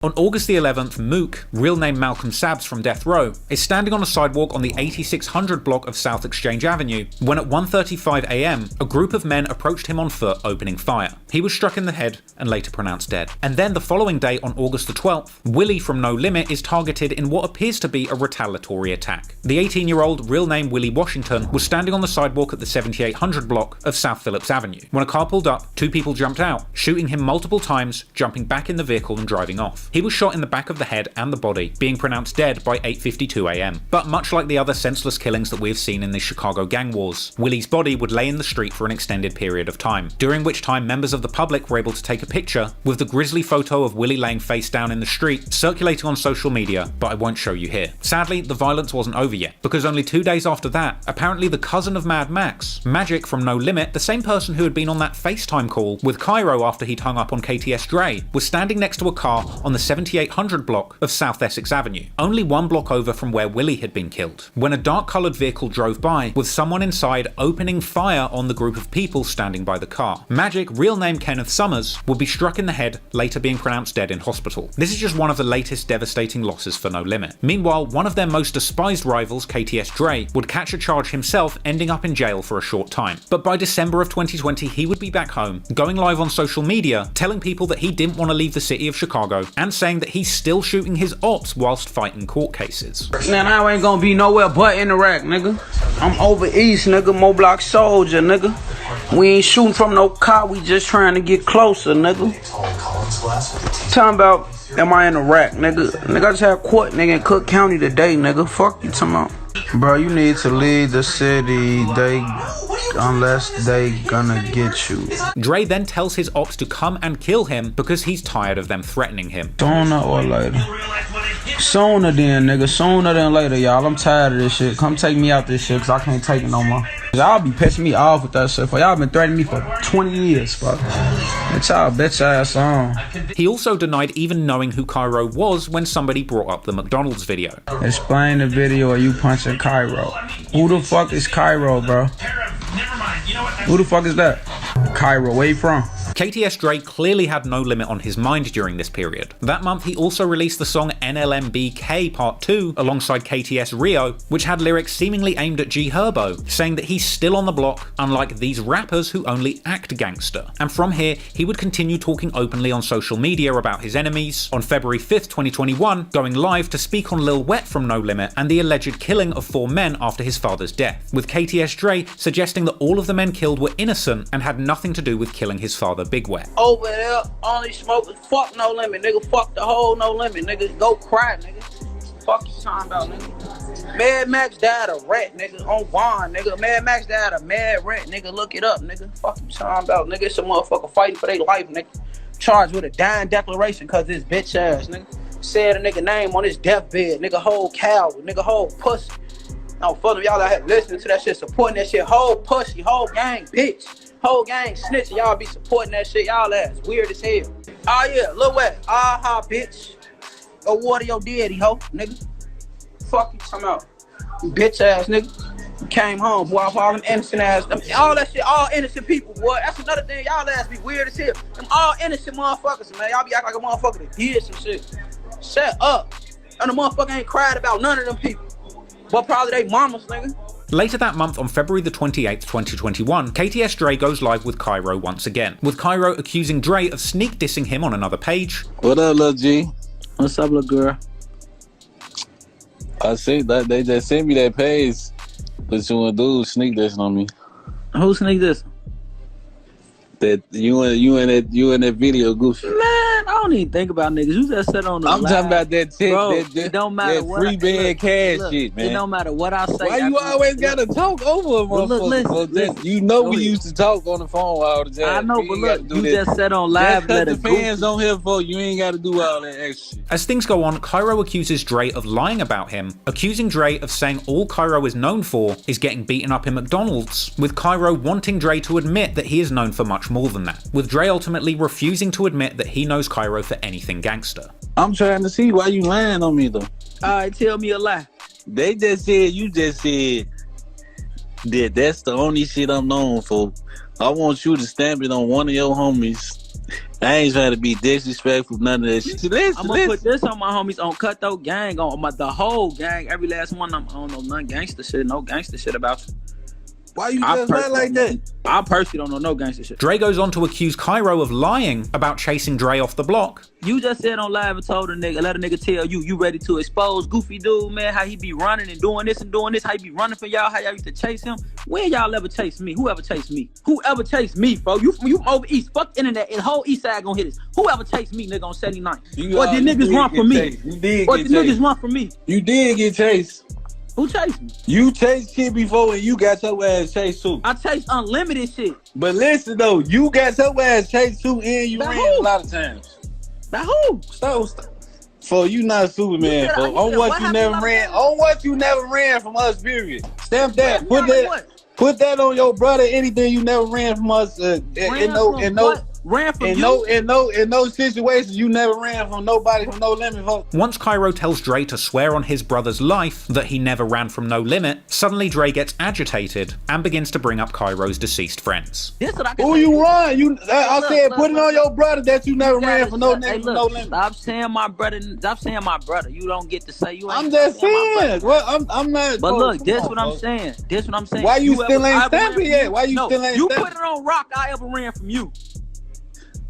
On August the 11th, Mook, real name Malcolm Sabbs from death row, is standing on a sidewalk on the 8600 block of South Exchange Avenue when at 1:35 a.m. a group of men approached him on foot opening fire. He was struck in the head and later pronounced dead. And then the following day on August the 12th, Willie from No Limit is targeted in what appears to be a retaliatory attack. The 18-year-old, real name Willie Washington, was standing on the sidewalk at the 7800 block of South Phillips Avenue. When a car pulled up, two people jumped out, shooting him multiple times, jumping back in the vehicle and driving off. He was shot in the back of the head and the body, being pronounced dead by 8:52 a.m. But much like the other senseless killings that we have seen in the Chicago gang wars, Willie's body would lay in the street for an extended period of time, during which time members of the public were able to take a picture with the grisly photo of Willie laying face down in the street circulating on social media, but I won't show you here. Sadly, the violence wasn't over yet, because only 2 days after that, apparently the cousin of Mad Max, Magic from No Limit, the same person who had been on that FaceTime call with Cairo after he'd hung up on KTS Dre, was standing next to a car on the 7800 block of South Essex Avenue, only 1 block over from where Willie had been killed, when a dark-coloured vehicle drove by with someone inside opening fire on the group of people standing by the car. Magic, real name Kenneth Summers, would be struck in the head, later being pronounced dead in hospital. This is just one of the latest devastating losses for No Limit. Meanwhile, one of their most despised rivals, KTS Dre, would catch a charge himself, ending up in jail for a short time. But by December of 2020, he would be back home, going live on social media, telling people that he didn't want to leave the city of Chicago, and saying that he's still shooting his ops whilst fighting court cases. Man, I ain't gonna be nowhere but in Iraq, nigga. I'm over east, nigga, Mo Block soldier, nigga. We ain't shooting from no car, we just trying to get closer, nigga. Talking about, am I in Iraq, nigga? Nigga, I just had court, nigga, in Cook County today, nigga. Fuck you talking about. Bro, you need to leave the city, unless they gonna get you. Dre then tells his ops to come and kill him because he's tired of them threatening him. Sooner or later. Sooner then, nigga. Sooner than later, y'all. I'm tired of this shit. Come take me out this shit, cause I can't take it no more. Y'all be pissing me off with that shit. Y'all been threatening me for 20 years, bro. It's y'all bitch ass on. He also denied even knowing who Cairo was when somebody brought up the McDonald's video. Explain the video of you punching Cairo. Who the fuck is Cairo, bro? Who the fuck is that? Cairo, where you from? KTS Dre clearly had No Limit on his mind during this period. That month he also released the song NLMBK Part 2 alongside KTS Rio, which had lyrics seemingly aimed at G Herbo, saying that he's still on the block, unlike these rappers who only act gangster. And from here, he would continue talking openly on social media about his enemies, on February 5th, 2021, going live to speak on Lil Wet from No Limit and the alleged killing of 4 men after his father's death, with KTS Dre suggesting that all of the men killed were innocent and had nothing to do with killing his father Big Wet. Over there, only smoking, fuck No Limit, nigga, fuck the whole No Limit, nigga, go cry, nigga. Fuck you talking about, nigga. Mad Max died a rat, nigga, on Vaughn, nigga. Mad Max died a mad rat, nigga, look it up, nigga. Fuck you talking about, nigga. It's a motherfucker fighting for their life, nigga. Charged with a dying declaration cause this bitch ass, nigga. Said a nigga name on his deathbed, nigga, whole cow, nigga, whole pussy. No, fuck them, y'all out here listening to that shit, supporting that shit, whole pussy, whole gang, bitch. Whole gang snitching, y'all be supporting that shit, y'all ass weird as hell. Oh yeah, Lil Wet, aha, bitch. Go water your daddy, ho, nigga. Fuck you talking about, you bitch ass nigga. You came home, boy, all them innocent ass, all that shit, all innocent people, boy. That's another thing, y'all ass be weird as hell. Them all innocent motherfuckers, man. Y'all be acting like a motherfucker that did some shit. Shut up. And the motherfucker ain't cried about none of them people. But probably they mamas, nigga. Later that month, on February the 28th, 2021, KTS Dre goes live with Cairo once again, with Cairo accusing Dre of sneak dissing him on another page. What up, lil' G? What's up, little girl? I see that they just sent me that page, but you and dude sneak dissing on me. Who sneak this? That you in that video, Goofy. Man, I don't even think about niggas. You just said on the I'm live. talking about that shit. Bro, it don't matter that what free bed cash look, shit, man. It don't matter what I say. Why you always gotta talk over a motherfucker? Listen, you know we used to talk on the phone all the time. I know, but look, you just said on live. That's the fans on here for you ain't gotta do all that extra shit. As things go on, Cairo accuses Dre of lying about him, accusing Dre of saying all Cairo is known for is getting beaten up in McDonald's, with Cairo wanting Dre to admit that he is known for much more than that, with Dre ultimately refusing to admit that he knows Cairo for anything gangster. I'm trying to see why you lying on me though. Alright, tell me a lie. They just said, you just said that that's the only shit I'm known for. I want you to stamp it on one of your homies I ain't trying to be disrespectful, none of that shit. Listen, I'm gonna put this on my homies on Cutthroat Gang, on the whole gang, every last one of them. I don't know none gangster shit, no gangster shit about you. Why you just not like that? I personally don't know no gangster shit. Dre goes on to accuse Cairo of lying about chasing Dre off the block. You just said on live and told let a nigga tell you ready to expose Goofy dude, man, how he be running and doing this, how he be running for y'all, how y'all used to chase him. When y'all ever chase me? Whoever chased me? Whoever chased me, bro? You from over east, fuck internet, and the whole east side gonna hit this. Whoever chased me, nigga, on 79. Or did niggas run from me? Or did niggas run from me? You did get chased. Who chased me? You chased shit before and you got your ass chased too. I chased unlimited shit. But listen though, you got your ass chased too and you ran a lot of times. Now who? So you not Superman, bro. On what you never ran. On what you never ran from us, period. Stamp that. Put that on your brother. Anything you never ran from us. In no situations you never ran from nobody from No Limit, folks. Once Cairo tells Dre to swear on his brother's life that he never ran from No Limit, suddenly Dre gets agitated and begins to bring up Cairo's deceased friends. Who you run? I said put it on your brother that you never ran from No Limit. No Limit. Stop saying my brother. Stop saying my brother. You don't get to say you ain't. I'm just saying. Well, I'm not. But look, this what I'm saying. This what I'm saying. Why you still ain't stamping yet? Why you still ain't? You put it on Rock. I ever ran from you.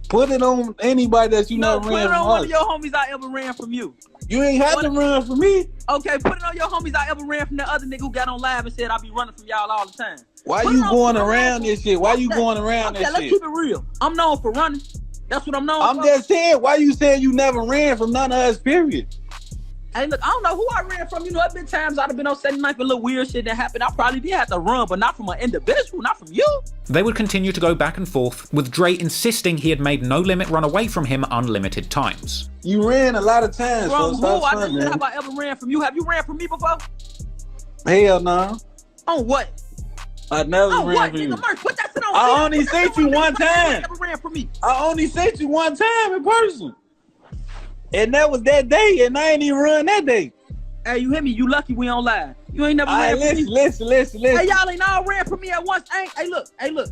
Put it on anybody that you never ran from us. Put it on one of your homies I ever ran from you. You ain't have to run from me. Okay, put it on your homies I ever ran from the other nigga who got on live and said I be running from y'all all the time. Why you going around this shit? Why you going around this shit? Let's keep it real. I'm known for running. That's what I'm known for. I'm just saying, why you saying you never ran from none of us, period? Hey, look, I don't know who I ran from. You know, there's been times I'd have been on 79 for a little weird shit that happened. I probably did have to run, but not from an individual, not from you. They would continue to go back and forth, with Dre insisting he had made No Limit run away from him unlimited times. You ran a lot of times. From who? I just said, have I ever ran from you? Have you ran from me before? Hell no. On what? I never ran from you. Put that shit on. I only seen you one time. Never ran from me. I only seen you one time in person. And that was that day, and I ain't even run that day. Hey, you hear me? You lucky we on live. You ain't never ran from me. Listen. Hey, y'all ain't all ran from me at once. Hey, look.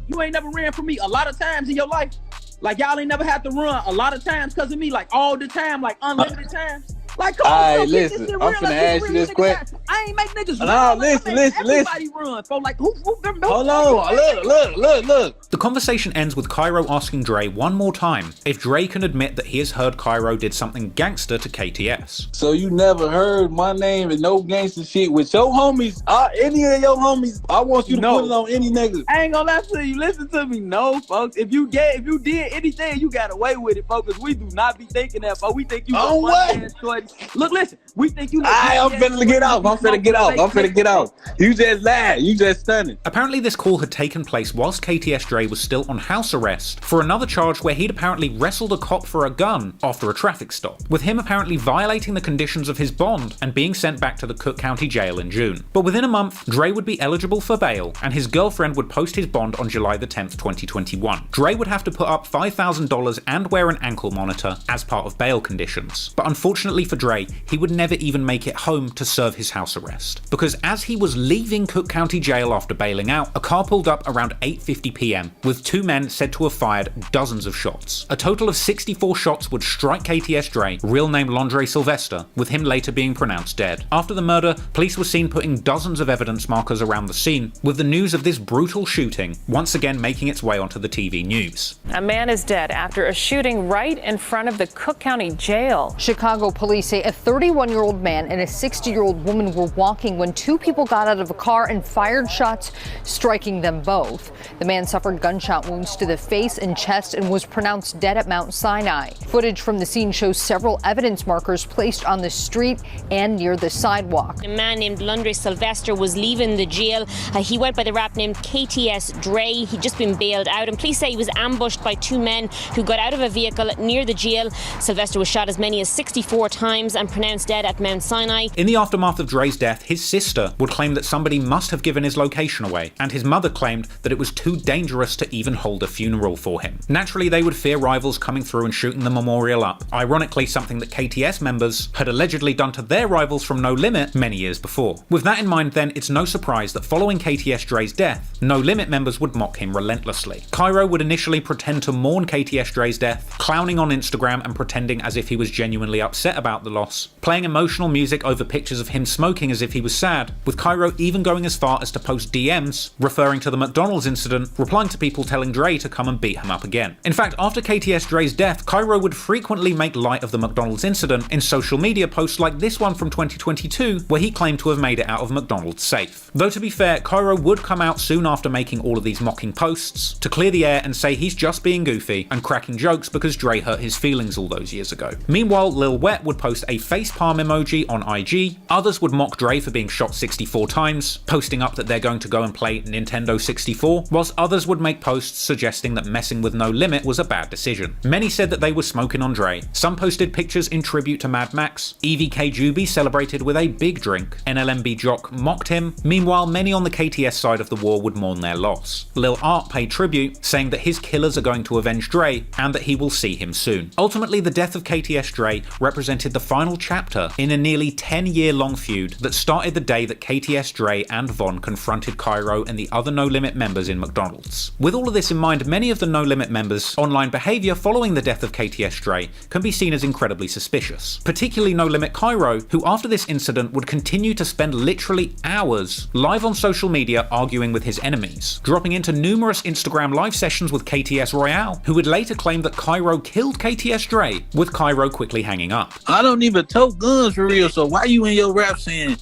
You ain't never ran from me a lot of times in your life. Like, y'all ain't never had to run a lot of times because of me. Like, all the time. Like, unlimited times. Like, come on, listen. I'm finna ask you this question. I ain't make niggas run. No, listen. Everybody run. So, like, who hold on. Look. The conversation ends with Cairo asking Dre one more time if Dre can admit that he has heard Cairo did something gangster to KTS. So you never heard my name and no gangster shit with your homies, any of your homies. I want you to put it on any nigga. I ain't gonna lie to you. Listen to me. No, folks. If you did anything, you got away with it, folks. We do not be thinking that, but we think you on what? Look, listen. We think you. I'm finna get out. I'm finna get out. You just lied. You just stunning. Apparently, this call had taken place whilst KTS Dre was still on house arrest for another charge where he'd apparently wrestled a cop for a gun after a traffic stop, with him apparently violating the conditions of his bond and being sent back to the Cook County Jail in June. But within a month, Dre would be eligible for bail, and his girlfriend would post his bond on July the 10th, 2021. Dre would have to put up $5,000 and wear an ankle monitor as part of bail conditions. But unfortunately for Dre, he would never even make it home to serve his house arrest, because as he was leaving Cook County Jail after bailing out, a car pulled up around 8:50 p.m. with two men said to have fired dozens of shots. A total of 64 shots would strike KTS Dre, real name Londre Sylvester, with him later being pronounced dead. After the murder, police were seen putting dozens of evidence markers around the scene, with the news of this brutal shooting once again making its way onto the TV news. A man is dead after a shooting right in front of the Cook County Jail. Chicago police say a 31-year-old man and a 60-year-old woman were walking when two people got out of a car and fired shots, striking them both. The man suffered gunshot wounds to the face and chest and was pronounced dead at Mount Sinai. Footage from the scene shows several evidence markers placed on the street and near the sidewalk. A man named Londre Sylvester was leaving the jail. He went by the rap name KTS Dre. He'd just been bailed out, and police say he was ambushed by two men who got out of a vehicle near the jail. Sylvester was shot as many as 64 times times and pronounced dead at Mount Sinai. In the aftermath of Dre's death, his sister would claim that somebody must have given his location away, and his mother claimed that it was too dangerous to even hold a funeral for him. Naturally, they would fear rivals coming through and shooting the memorial up, ironically something that KTS members had allegedly done to their rivals from No Limit many years before. With that in mind then, it's no surprise that following KTS Dre's death, No Limit members would mock him relentlessly. Cairo would initially pretend to mourn KTS Dre's death, clowning on Instagram and pretending as if he was genuinely upset about the loss, playing emotional music over pictures of him smoking as if he was sad, with Cairo even going as far as to post DMs referring to the McDonald's incident, replying to people telling Dre to come and beat him up again. In fact, after KTS Dre's death, Cairo would frequently make light of the McDonald's incident in social media posts like this one from 2022, where he claimed to have made it out of McDonald's safe. Though to be fair, Cairo would come out soon after making all of these mocking posts to clear the air and say he's just being goofy and cracking jokes because Dre hurt his feelings all those years ago. Meanwhile, Lil Wet would post a facepalm emoji on IG, others would mock Dre for being shot 64 times, posting up that they're going to go and play Nintendo 64, whilst others would make posts suggesting that messing with No Limit was a bad decision. Many said that they were smoking on Dre, some posted pictures in tribute to Mad Max, EVK Juby celebrated with a big drink, NLMB Jock mocked him, meanwhile many on the KTS side of the war would mourn their loss. Lil Art paid tribute, saying that his killers are going to avenge Dre and that he will see him soon. Ultimately, the death of KTS Dre represented the final chapter in a nearly 10-year-long feud that started the day that KTS Dre and Von confronted Cairo and the other No Limit members in McDonald's. With all of this in mind, many of the No Limit members' online behaviour following the death of KTS Dre can be seen as incredibly suspicious. Particularly No Limit Cairo, who after this incident would continue to spend literally hours live on social media arguing with his enemies, dropping into numerous Instagram live sessions with KTS Royale, who would later claim that Cairo killed KTS Dre, with Cairo quickly hanging up. I don't even tote guns for real, so why you in your rap saying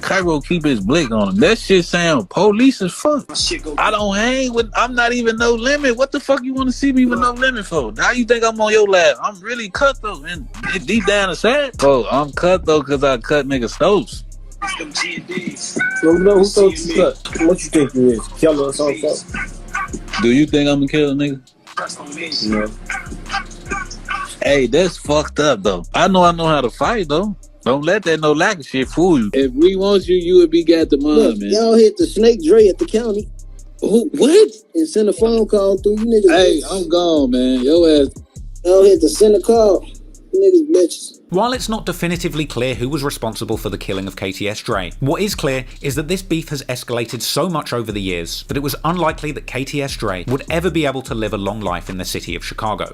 Cairo keep his blick on him? That shit sound police as fuck. I don't hang with, I'm not even No Limit. What the fuck you want to see me with No Limit for? Now you think I'm on your lap? I'm really cutthroat and deep down inside. Oh, I'm cutthroat because I cut niggas' stoves. So no, who told you cut? What you think you is? Killer or something? Do you think I'm a killer, nigga? Yeah. Hey, that's fucked up though. I know how to fight though. Don't let that no lack of shit fool you. If we want you, you would be got the money, man. Y'all hit the Snake Dre at the county. Who? What? And send a phone call through. You niggas. Hey, I'm gone, man. Your ass. Y'all hit the send a call. You niggas bitches. While it's not definitively clear who was responsible for the killing of KTS Dre, what is clear is that this beef has escalated so much over the years that it was unlikely that KTS Dre would ever be able to live a long life in the city of Chicago.